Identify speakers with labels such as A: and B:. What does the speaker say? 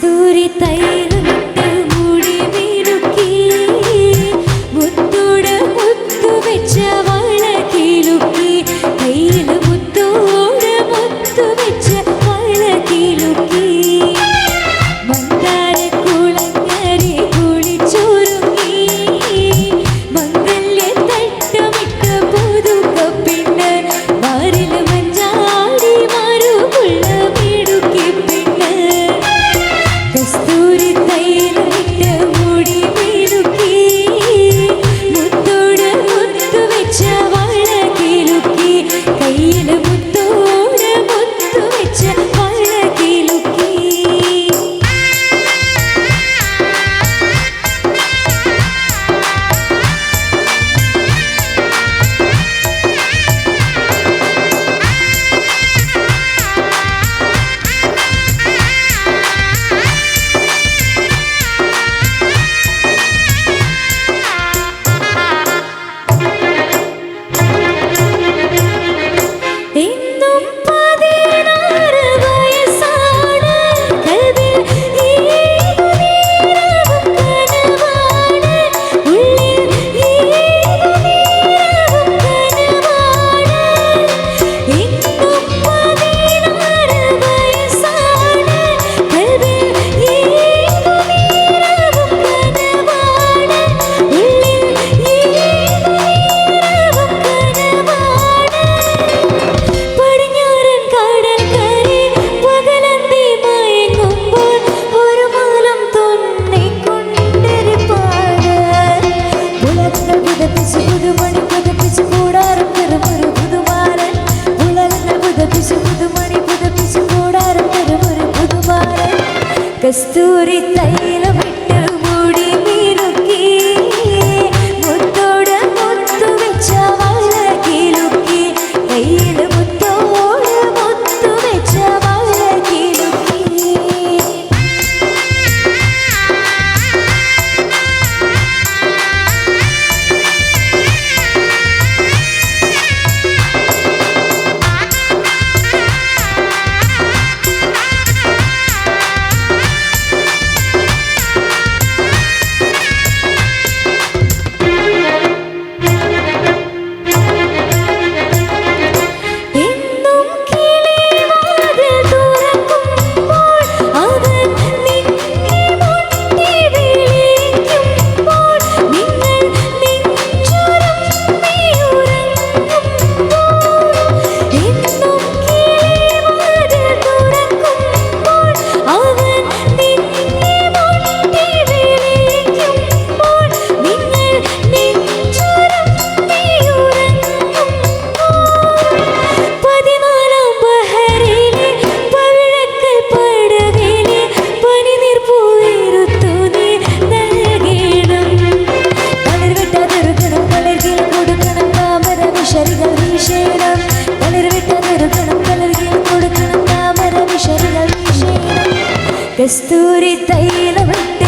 A: കസ്തൂരി തൈലമിട്ട് മുടി മിനുക്കി മുത്തോട് മുത്തു വെച്ച വള കിലുക്കി കയ്യിൽ മുത്തോട് മുത്തു വെച്ച വള കിലുക്കി മന്ദാര കുളങ്ങരെ കുളിച്ചൊരുങ്ങി മംഗല്യ തട്ടമിട്ട് പുതുക്കപ്പിണ്ണ് മാറിൽ മഞ്ചാടി മറുകുള്ള മിടുക്കി പെണ്ണ് കസ്തൂരി തൈലമിട്ട് മുടി മിനുക്കി മുത്തോട് മുത്തു വെച്ച വള കിലുക്കി കയ്യിൽ മുത്തോട് മുത്തു വെച്ച വള കിലുക്കി എന്നും 16 വയസ്സാണ് കൽവിൽ ഏതു നേരവും കനവാണ് ഉള്ളിൽ ഏതു നേരവും കനവാണ് എന്നും 16 വയസ്സാണ് കൽവിൽ ഏതു നേരവും കനവാണ് ഉള്ളിൽ ഏതു നേരവും കനവാണ് പടിഞ്ഞാറൻ കടൽക്കരെ പകലന്തി മയങ്ങുമ്പോൾ ഒരു മാലം തുന്നിക്കൊണ്ടിരിപ്പാണ് ഉലകങ്ങൾ പുതപ്പിച്ച് പുതുമണി പുതപ്പിച്ച് കൂടാരം തരുമൊരു പുതുമാരൻ ഉലകങ്ങൾ പുതപ്പിച്ച് പുതുമണി പുതപ്പിച്ച് കൂടാരം തരുമൊരു പുതുമാരൻ കസ്തൂരി തൈലമിട്ട് മുടി മിനുക്കി മുത്തോട് മുത്തു വെച്ച വള കിലുക്കി കയ്യിൽ മുത്തോട് മുത്തു വെച്ച വള കിലുക്കി എന്നും കിളിവാതിൽ തുറക്കുമ്പോൾ അവൻ നിന്നെ മുട്ടി വിളിക്കുമ്പോൾ നിങ്ങൾ നെഞ്ചുരുമ്മി ഉറങ്ങുമ്പോൾ എന്നും കിളിവാതിൽ തുറക്കുമ്പോൾ അവൻ നിന്നെ മുട്ടി വിളിക്കുമ്പോൾ നിങ്ങൾ നെഞ്ചുരുമ്മി ഉറങ്ങുമ്പോൾ 14 ബഹറിലെ പവിഴക്കൽ പടവിലെ പനിനീർ പൂവിരുത്തു നീ നൽകണം തളിർവിട്ടതൊരുക്കണം തളിർകിൽ കൊടുക്കണം താമര വിഷറികൾ വീശണം തളിർവിട്ടതൊരുക്കണം തളിർകിൽ കൊടുക്കണം താമര വിഷറികൾ വീശണം കസ്തൂരി തൈലമിട്ട്